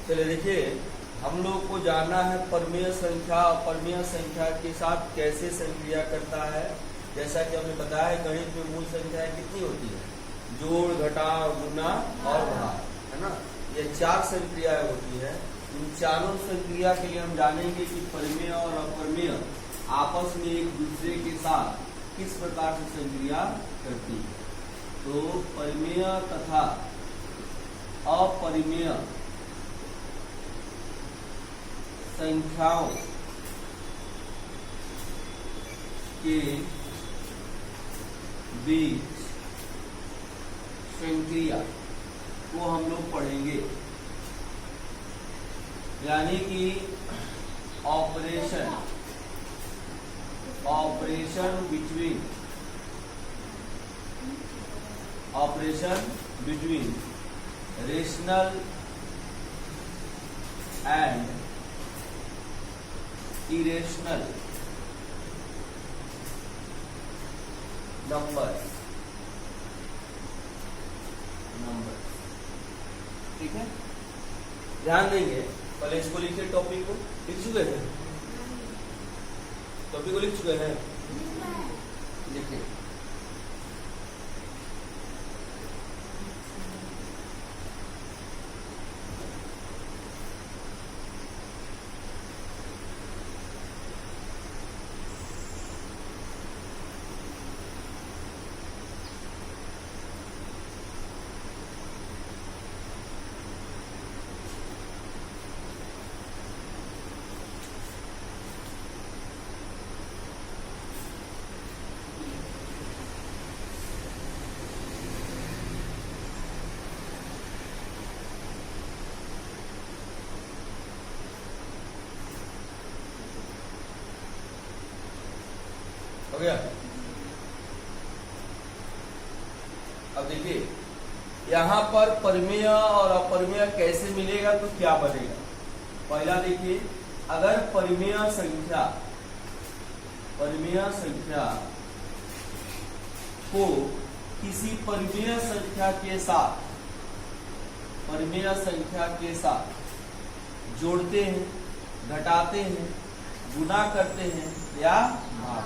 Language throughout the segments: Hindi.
चलिए देखिए, हम लोग को जानना है परमेय संख्या। परमेय संख्या के साथ कैसे संक्रिया करता है। जैसा कि हमने बताया है, गणित में मूल संख्याएं कितनी होती है? जोड़, घटाव, गुणा और भाग, है ना। ये 4 संक्रियाएं होती है। इन चारों संक्रिया के लिए हम जानेंगे कि परमेय और अपरमेय आपस में एक दूसरे के साथ किस प्रकार से संक्रिया करती है। तो परमेय तथा अपरिमेय संख्याओं के बीच संक्रिया को हम लोग पढ़ेंगे, यानी कि operation between rational and irrational number. ठीक है, ध्यान देंगे। पहले इसको लिखिए, टॉपिक को लिख चुके हैं? टॉपिक को लिख चुके हैं? लिखिए। हो गया? अब देखिए, यहां पर परमेय और अपरमेय कैसे मिलेगा तो क्या बनेगा। पहला देखिए, अगर परमेय संख्या को किसी परमेय संख्या के साथ जोड़ते हैं, घटाते हैं, गुना करते हैं या भाग,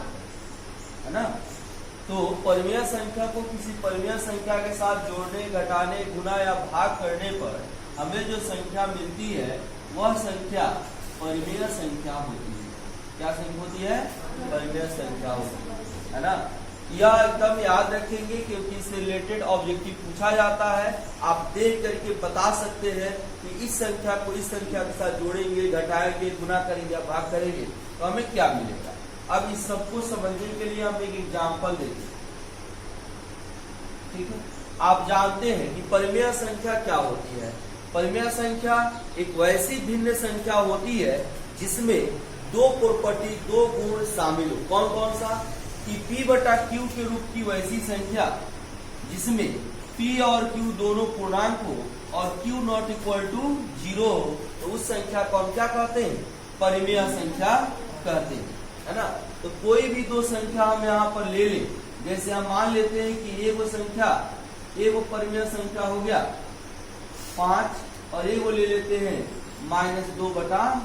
है ना। तो परमेय संख्या को किसी परमेय संख्या के साथ जोड़ने, घटाने, गुना या भाग करने पर हमें जो संख्या मिलती है वह संख्या परमेय संख्या होती है। क्या संख्या होती है? परमेय संख्या होती है ना। यह एकदम याद रखेंगे क्योंकि इससे रिलेटेड ऑब्जेक्टिव पूछा जाता है। आप देख करके बता सकते हैं कि इस संख्या को इस संख्या के साथ जोड़ेंगे, घटाएंगे, गुना करेंगे या भाग करेंगे तो हमें क्या मिलेगा। अब इस सबको समझने के लिए हम एक एग्जाम्पल देते हैं। ठीक है, आप जानते हैं कि परमेय संख्या क्या होती है। परमेय संख्या एक वैसी भिन्न संख्या होती है जिसमें दो प्रॉपर्टी, दो गुण शामिल हो। कौन कौन सा? कि P बटा Q के रूप की वैसी संख्या जिसमें P और Q दोनों पूर्णांक हो और Q नॉट इक्वल टू 0 हो, तो उस संख्या को हम क्या कहते हैं? परमेय संख्या कहते हैं, है ना। तो कोई भी दो संख्या हम यहाँ पर ले लें, जैसे हम मान लेते हैं कि एगो परमेय संख्या हो गया 5 और एगो ले लेते हैं -2/3।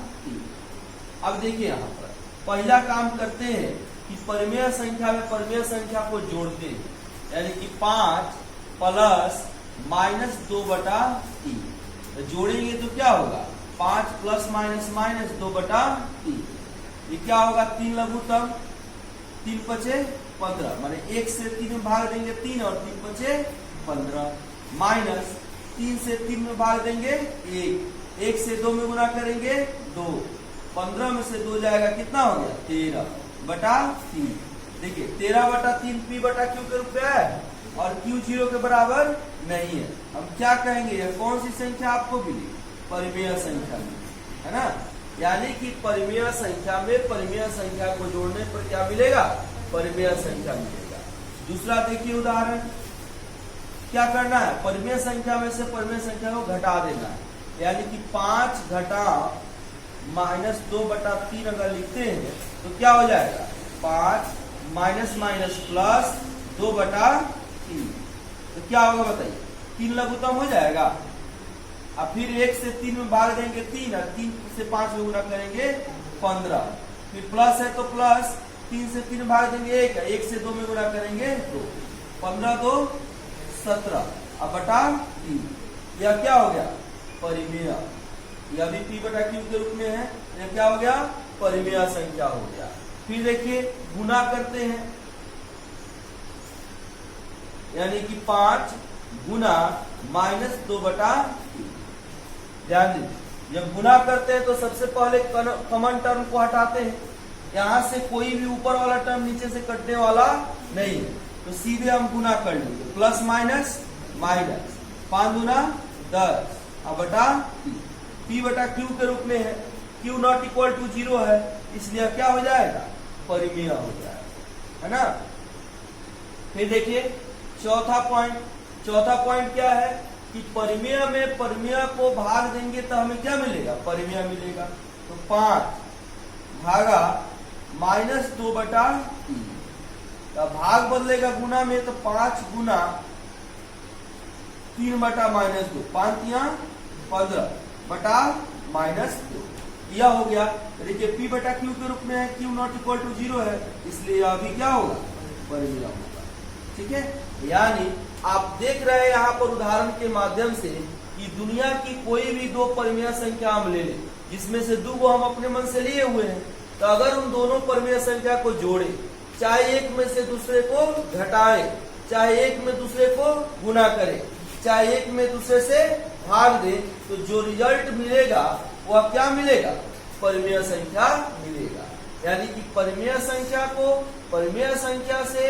अब देखिए, यहाँ पर पहला काम करते हैं कि परमेय संख्या में परमेय संख्या को जोड़ते हैं, यानी कि 5 प्लस -2/3। तो जोड़ेंगे तो क्या होगा? 5 प्लस माइनस माइनस 2/3। ये क्या होगा? 3 लघुत्तम, 3 पचे 15, माने 1 से 3 में भाग देंगे 3 और 3 पचे 15, माइनस 3 से 3 में भाग देंगे 1 से 2 में गुना करेंगे 2, 15 में से 2 जाएगा, कितना हो गया? 13/3। देखिए, 13/3 P बटा Q के रूप में है और Q 0 के बराबर नहीं है। हम क्या कहेंगे? यह कौन सी संख्या आपको मिली? परमेय संख्या मिली, है ना। यानी कि परमेय संख्या में परमेय संख्या को जोड़ने पर क्या मिलेगा? परमेय संख्या मिलेगा। दूसरा देखिए उदाहरण, क्या करना है? परमेय संख्या में से परमेय संख्या को घटा देना है, यानी कि 5 घटा -2/3 अगर लिखते हैं तो क्या हो जाएगा? 5 माइनस माइनस प्लस 2/3। तो क्या होगा बताइए? 3 लघुत्तम हो जाएगा, और फिर 1 से 3 में भाग देंगे 3 और 3 से 5 में गुना करेंगे 15। फिर प्लस है तो प्लस 3 से 3 भाग देंगे 1, 1 से 2 में गुना करेंगे 2, 15 2 17 अब बटा 3। यह क्या हो गया? परिमेय। यह भी P बटा Q के रूप में है। यह क्या हो गया? परिमेय संख्या हो गया। फिर देखिए गुना करते हैं, यानी कि 5 गुना -2 बटा 3। ध्यान दीजिए, जब गुना करते हैं तो सबसे पहले कॉमन टर्म को हटाते हैं। यहां से कोई भी ऊपर वाला टर्म नीचे से कटने वाला नहीं है, तो सीधे हम गुना कर लेंगे। प्लस माइनस माइनस, 5 गुना 10 अब बटा 3। P बटा Q के रूप में है। Q नॉट इक्वल टू 0 है, इसलिए क्या हो जाएगा? परिमेय हो जाएगा, है ना। फिर देखिए चौथा पॉइंट क्या है कि परिमेय में परिमेय को भाग देंगे तो हमें क्या मिलेगा? परिमेय मिलेगा। तो 5 भागा -2 बटा 3। तो भाग बदलेगा गुना में, तो 5 गुना 3 बटा -2, 5 3 15 बटा -2। यह हो गया। देखिए P बटा Q के रूप में है, Q नॉट इक्वल टू 0 है, इसलिए यह भी क्या होगा? परिमेय होगा। ठीक है, यानी आप देख रहे हैं यहाँ पर उदाहरण के माध्यम से कि दुनिया की कोई भी दो परिमेय संख्या हम ले लें, जिसमें से 2 को हम अपने मन से लिए हुए हैं, तो अगर उन दोनों परिमेय संख्या को जोड़े, चाहे एक में से दूसरे को घटाए, चाहे एक में दूसरे को गुना करे, चाहे एक में दूसरे से भाग दे, तो जो रिजल्ट मिलेगा वह क्या मिलेगा? परिमेय संख्या मिलेगा। यानी कि परिमेय संख्या को परिमेय संख्या से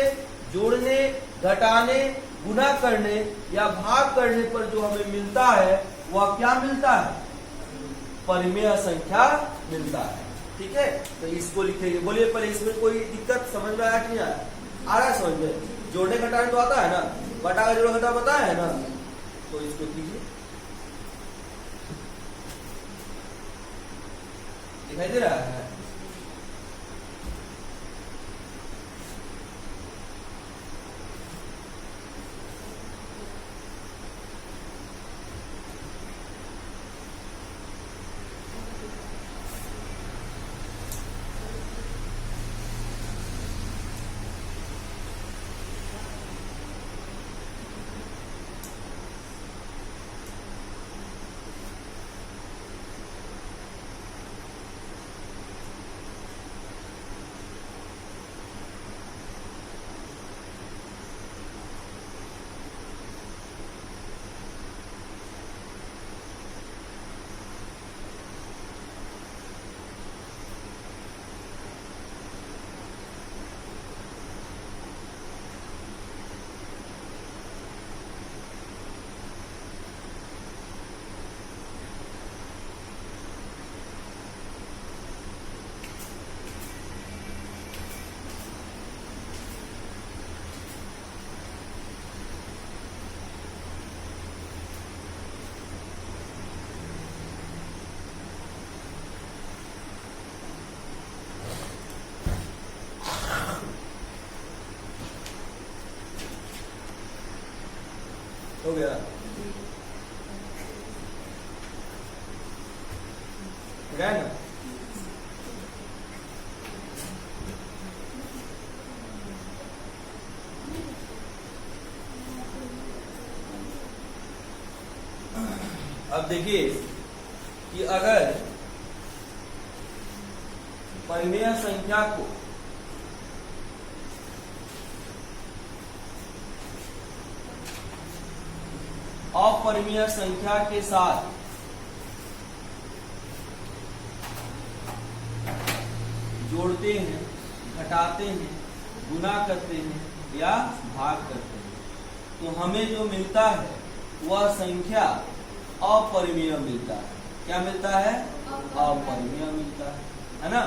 जोड़ने, घटाने, गुना करने या भाग करने पर जो हमें मिलता है वह क्या मिलता है? परिमेय संख्या मिलता है। ठीक है, तो इसको लिखेंगे। बोलिए पहले, इसमें कोई दिक्कत समझ में आया कि नहीं आया? आ रहा है समझ में? जोड़ने घटाने तो आता है ना, बटा का जोड़ घटा पता है ना, तो इसको कीजिए। दिखाई दे रहा है? हो गया? ना? अब देखिए कि अगर परिमेय संख्या को अपरिमेय संख्या के साथ जोड़ते हैं, घटाते हैं, गुना करते हैं या भाग करते हैं, तो हमें जो मिलता है वह संख्या अपरिमेय मिलता है। क्या मिलता है? अपरिमेय मिलता है ना।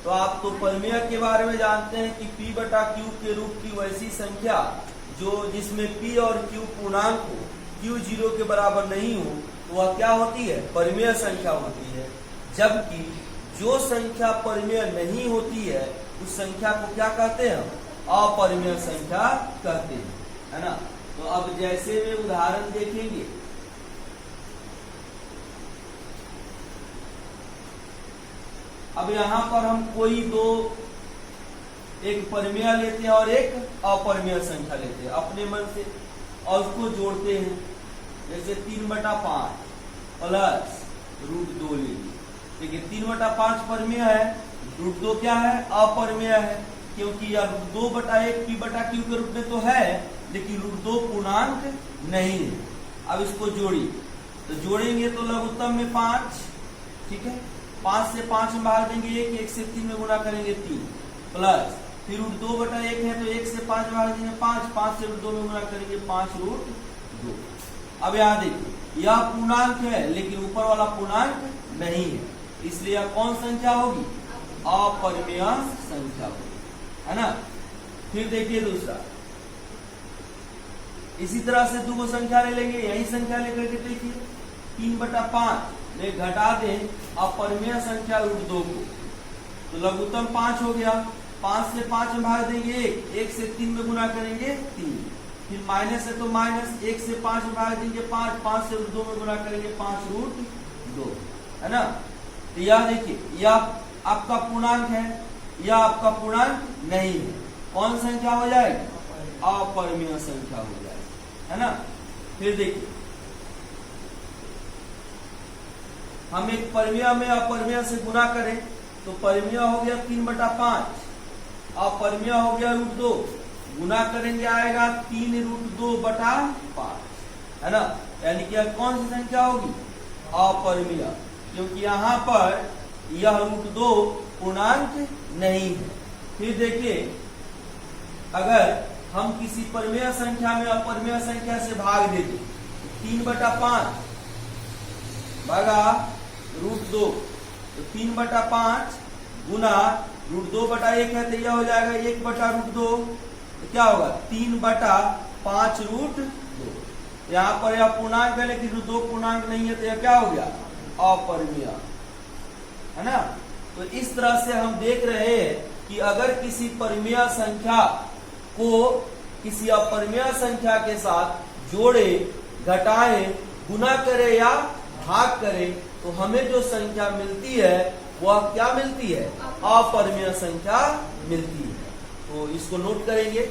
तो आप तो परिमेय के बारे में जानते हैं कि P बटा Q के रूप की वैसी संख्या जो जिसमें P और Q पूर्णांक हो, Q 0 के बराबर नहीं हो, तो वह क्या होती है? परिमेय संख्या होती है। जबकि जो संख्या परिमेय नहीं होती है उस संख्या को क्या कहते हैं? अपरिमेय संख्या कहते हैं, है ना। तो अब जैसे में उदाहरण देखेंगे अब यहाँ पर हम कोई दो, एक परिमेय लेते हैं और एक अपरिमेय संख्या लेते हैं अपने मन से और उसको जोड़ते हैं। जैसे 3/5 प्लस √2 ले लीजिए। देखिए 3/5 परिमेय है, √2 क्या है? अपरिमेय है, क्योंकि यह √2/1 p/q के रूप में तो है, लेकिन √2 पूर्णांक नहीं है। अब इसको जोड़िए, तो जोड़ेंगे तो लघुत्तम में 5, ठीक है, 5 से 5 में भाग देंगे 1, 1 से 3 में गुणा करेंगे 3, प्लस फिर √2/1 है तो 1 से 5 में भाग देंगे 5, 5 से √2 में गुणा करेंगे 5√2। अब यहाँ देखिए यह पूर्णांक है लेकिन ऊपर वाला पूर्णांक नहीं है, इसलिए यह कौन संख्या होगी? अपरिमेय संख्या होगी, है ना। फिर देखिए दूसरा, इसी तरह से दो संख्या ले लेंगे, यही संख्या लेकर के देखिए 3/5 में घटा दें अपरिमेय संख्या √2 को, तो लघुत्तम 5 हो गया। 5 से 5 में भाग देंगे 1, 1 से 3 में गुणा करेंगे 3, फिर माइनस है तो माइनस, 1 से 5 में भाग देंगे 5, 5 से √2 में गुणा करेंगे 5√2, है ना। तो यह देखिए यह आपका पूर्णांक है, यह आपका पूर्णांक नहीं है, कौन संख्या हो जाएगी? अपरिमेय संख्या हो जाएगी, है ना। फिर देखिए हम एक परिमेय में अपरिमेय से गुणा करें तो परिमेय हो गया 3/5, अपरिमेय हो गया √2, गुणा करेंगे आएगा 3√2/5, है ना। यानी कि कौन सी संख्या होगी? अपरिमेय, क्योंकि यहाँ पर यह √2 पूर्णांक नहीं है। फिर देखिए अगर हम किसी परिमेय संख्या में अपरिमेय संख्या से भाग देते, 3/5 भागा √2, तो 3/5 गुना √2/1 है तो यह हो जाएगा 1/√2, तो क्या होगा? 3/5√2। यहाँ पर यह पूर्णांक है लेकिन √2 पूर्णांक नहीं है, तो यह क्या हो गया? अपरिमेय, है ना। तो इस तरह से हम देख रहे हैं कि अगर किसी परिमेय संख्या को किसी अपरिमेय संख्या के साथ जोड़े, घटाए, गुना करे या भाग करे तो हमें जो संख्या मिलती है वह क्या मिलती है? अपरिमेय संख्या मिलती है। तो इसको नोट करेंगे,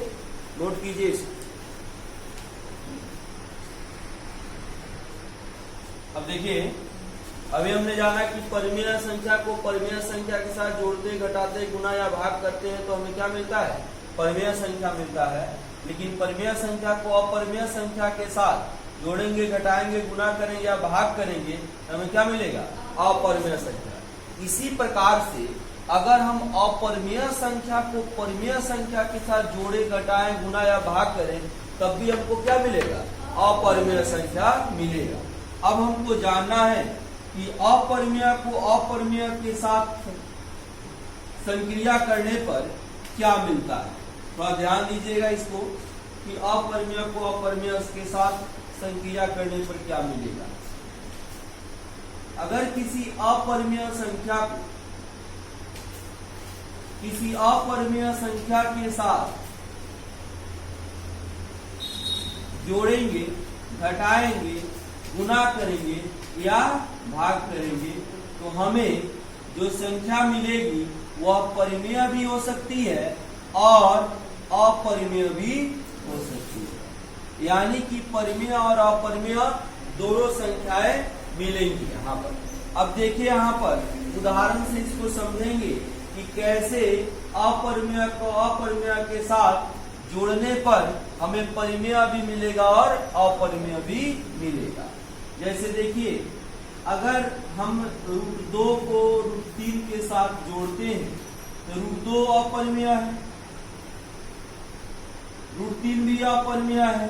नोट कीजिए इसको। अब देखिए अभी हमने जाना कि परिमेय संख्या को परिमेय संख्या के साथ जोड़ते, घटाते, गुना या भाग करते हैं तो हमें क्या मिलता है? परिमेय संख्या मिलता है। लेकिन परिमेय संख्या को अपरिमेय संख्या के साथ जोड़ेंगे, घटाएंगे, गुना करेंगे या भाग करेंगे तो हमें क्या मिलेगा? अपरिमेय संख्या। इसी प्रकार से अगर हम अपरिमेय संख्या को परिमेय संख्या के साथ जोड़े, घटाएं, गुना या भाग करें तब भी हमको क्या मिलेगा? अपरिमेय संख्या मिलेगा। अब हमको जानना है कि अपरिमेय को अपरिमेय के साथ संक्रिया करने पर क्या मिलता है। थोड़ा ध्यान दीजिएगा इसको कि अपरिमेय को अपरिमेय के साथ संक्रिया करने पर क्या मिलेगा। अगर किसी अपरिमेय संख्या को किसी अपरिमेय संख्या के साथ जोड़ेंगे, घटाएंगे, गुना करेंगे या भाग करेंगे तो हमें जो संख्या मिलेगी वह परिमेय भी हो सकती है और अपरिमेय भी हो सकती है। यानी कि परिमेय और अपरिमेय दोनों संख्याएं मिलेंगी यहाँ पर। अब देखिए यहाँ पर उदाहरण से इसको समझेंगे कि कैसे अपरिमेय को अपरिमेय के साथ जोड़ने पर हमें परिमेय भी मिलेगा और अपरिमेय भी मिलेगा। जैसे देखिए अगर हम √2 को √3 के साथ जोड़ते हैं तो √2 अपरिमेय है, √3 भी अपरिमेय है।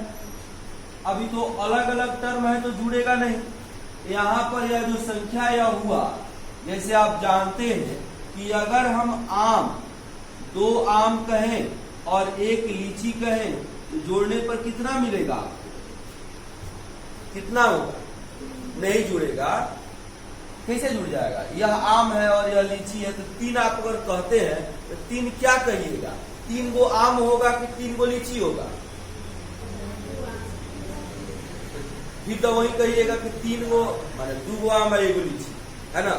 अभी तो अलग अलग टर्म है तो जुड़ेगा नहीं। यहाँ पर यह जो संख्या यह हुआ, जैसे आप जानते हैं कि अगर हम आम, 2 आम कहें और 1 लीची कहें तो जोड़ने पर कितना मिलेगा? कितना होगा? नहीं जुड़ेगा। कैसे जुड़ जाएगा? यह आम है और यह लीची है तो 3 आप अगर कहते हैं तो 3 क्या कहिएगा? 3 गो आम होगा कि 3 गो लीची होगा? फिर तो वही कहिएगा कि 3 गो माने 2 गो आम है 1 गो लीची, है ना।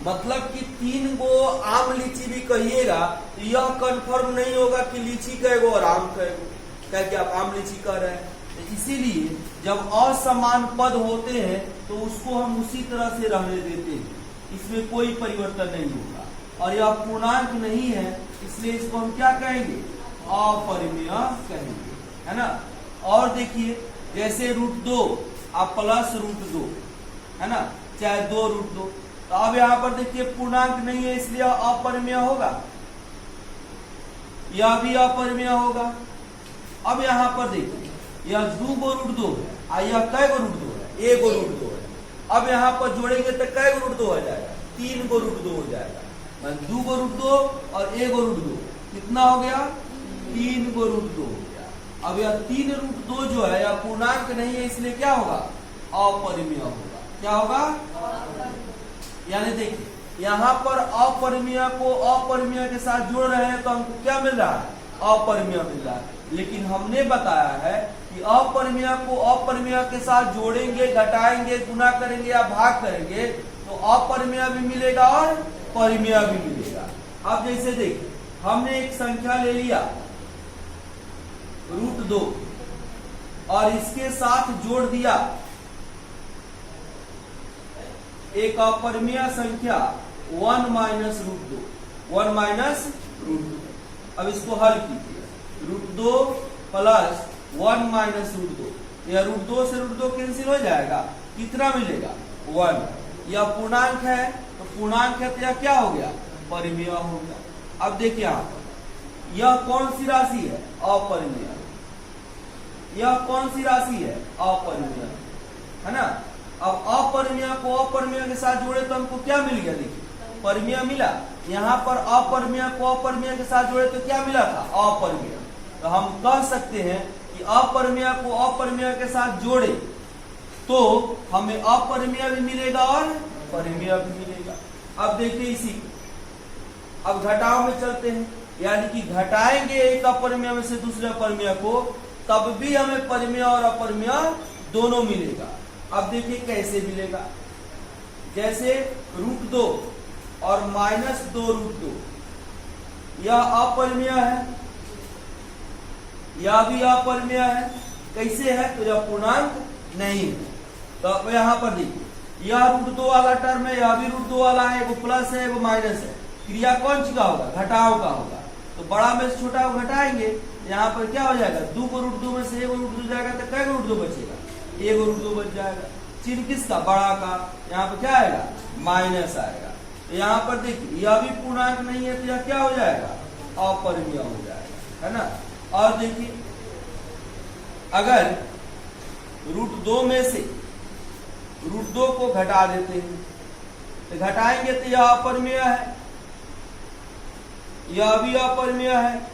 मतलब कि 3 गो आम लीची भी कहिएगा तो यह कंफर्म नहीं होगा कि लीची कएगो और आम कएगो, क्या कि आप आम लीची कह रहे हैं। तो इसीलिए जब असमान पद होते हैं तो उसको हम उसी तरह से रहने देते हैं, इसमें कोई परिवर्तन नहीं होगा। और यह पूर्णांक नहीं है इसलिए इसको हम क्या कहेंगे, अपरिमेय कहेंगे, है ना। और देखिए जैसे √2 आप प्लस √2, है ना, चाहे 2√2, तो अब यहाँ पर देखिए पूर्णांक नहीं है इसलिए अपरिमेय होगा, यह भी अपरिमेय होगा। अब यहाँ पर देखिए यह 2 गो √2 है, यह कै गो √2 है, 1 गो √2 है। अब यहाँ पर जोड़ेंगे तो कै गो √2 हो जाएगा, 3 गो √2 हो जाएगा। 2 गो √2 और 1 गो √2 कितना हो गया, 3 गो √2 हो गया। अब यह 3 √2 जो है यह पूर्णांक नहीं है इसलिए क्या होगा, अपरिमेय होगा। क्या होगा, यानी देखिए यहाँ पर अपरिमेय को अपरिमेय के साथ जोड़ रहे हैं तो हमको क्या मिल रहा है, अपरिमेय मिल रहा है। लेकिन हमने बताया है कि अपरिमेय को अपरिमेय के साथ जोड़ेंगे, घटाएंगे, गुना करेंगे या भाग करेंगे तो अपरिमेय भी मिलेगा और परिमेय भी मिलेगा। अब जैसे देखिए हमने एक संख्या ले लिया √2 और इसके साथ जोड़ दिया एक अपरिमेय संख्या 1 - √2, 1 - √2। अब इसको हल कीजिए, √2 प्लस 1 - √2, यह √2 से √2 कैंसिल हो जाएगा, कितना मिलेगा, 1। यह पूर्णांक है तो पूर्णांक है तो यह क्या हो गया, परिमेय हो गया। अब देखिए यहाँ पर यह कौन सी राशि है, अपरिमेय। यह कौन सी राशि है, अपरिमेय, है ना। अब अपरिमेय को अपरिमेय के साथ जोड़े तो हमको क्या मिल गया, देखिए परिमेय मिला। यहाँ पर अपरिमेय को अपरिमेय के साथ जोड़े तो क्या मिला था, अपरिमेय। तो हम कह सकते हैं कि अपरिमेय को अपरिमेय के साथ जोड़े तो हमें अपरिमेय भी मिलेगा और परिमेय भी मिलेगा। अब देखिए इसी, अब घटाव में चलते हैं, यानी कि घटाएंगे एक अपरिमेय में से दूसरे अपरिमेय को तब भी हमें परिमेय और अपरिमेय दोनों मिलेगा। अब देखिए कैसे मिलेगा, जैसे √2 और -2√2 यह अपरिमेय है, यह भी अपरिमेय है। कैसे है, तो यह पूर्णांक नहीं है। तो अब यहाँ पर देखिए यह √2 वाला टर्म है, यह भी √2 वाला है, एगो प्लस है एगो माइनस है। क्रिया कौन सी का होगा, घटाव का होगा। तो बड़ा में से छोटा को घटाएंगे, यहाँ पर क्या हो जाएगा, 2 को √2 में से 1 √2 जाएगा तो कै √2 बचेगा, 1 √2 बच जाएगा। चिन्ह किसका, बड़ा का, यहाँ पर क्या आएगा, माइनस आएगा। तो यहाँ पर देखिए यह भी पूर्णांक नहीं है तो यह क्या हो जाएगा, अपरिमेय हो जाएगा, है ना। और देखिए अगर √2 में से √2 को घटा देते हैं तो घटाएंगे तो यह अपरिमेय है, यह भी अपरिमेय है।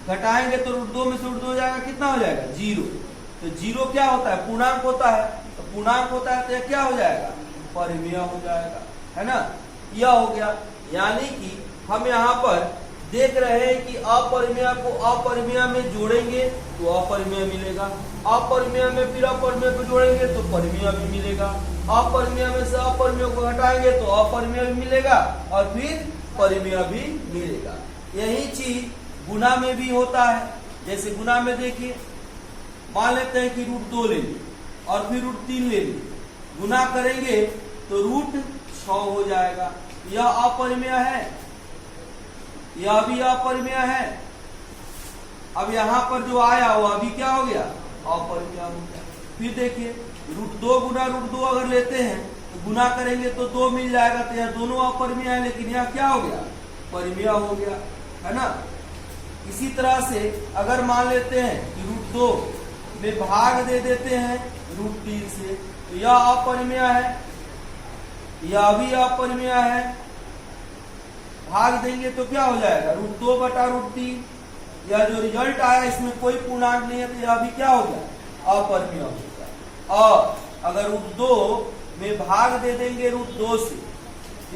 घटाएंगे तो √2 में से √2 हो जाएगा, कितना हो जाएगा, 0। तो 0 क्या होता है, पूर्णांक होता है। तो पूर्णांक होता है तो यह क्या हो जाएगा, परिमेय हो जाएगा, है ना। यह हो गया, यानी कि हम यहाँ पर देख रहे हैं कि अपरिमेय को अपरिमेय में जोड़ेंगे तो अपरिमेय मिलेगा, अपरिमेय में फिर अपरिमेय को जोड़ेंगे तो परिमेय भी मिलेगा, अपरिमेय में से अपरिमेय को हटाएंगे तो अपरिमेय भी मिलेगा और फिर परिमेय भी मिलेगा। यही चीज गुना में भी होता है। जैसे गुना में देखिए मान लेते हैं कि √2 ले ली और फिर √3 ले ली, गुना करेंगे तो √6 हो जाएगा। यह अपरिमेय है, यह भी अपरिमेय है। अब यहाँ पर जो आया वो अभी क्या हो गया, अपरिमेय हो गया। फिर देखिए √2 गुना √2 अगर लेते हैं तो गुना करेंगे तो 2 मिल जाएगा, तो यह दोनों अपरिमेय है, लेकिन यह क्या हो गया, परिमेय हो गया, है ना। इसी तरह से अगर मान लेते हैं कि √2 में भाग दे देते हैं √3 से तो यह अपरिमेय है, यह भी अपरिमेय है। भाग देंगे तो क्या हो जाएगा, √2 बटा √3। यह जो रिजल्ट आया इसमें कोई पूर्णांक नहीं है तो यह भी क्या हो गया, अपरिमेय हो गया। और अगर √2 में भाग दे देंगे √2 से,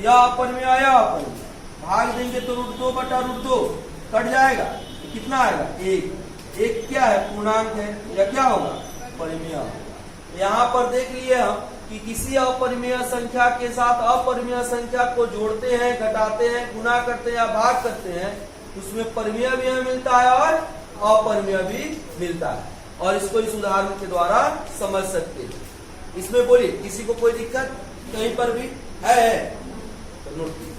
यह अपरिमेय आया, अपरिमेय भाग देंगे तो √2 बटा √2 कट जाएगा, तो कितना आएगा, 1। 1 क्या है, पूर्णांक है, यह क्या होगा, परिमेय होगा। यहाँ पर देख लिए हम कि किसी अपरिमेय संख्या के साथ अपरिमेय संख्या को जोड़ते हैं, घटाते हैं, गुना करते हैं या भाग करते हैं, उसमें परिमेय भी हमें मिलता है और अपरिमेय भी मिलता है। और इसको इस उदाहरण के द्वारा समझ सकते हैं। इसमें बोलिए किसी को कोई दिक्कत कहीं पर भी है तो नोट कीजिए।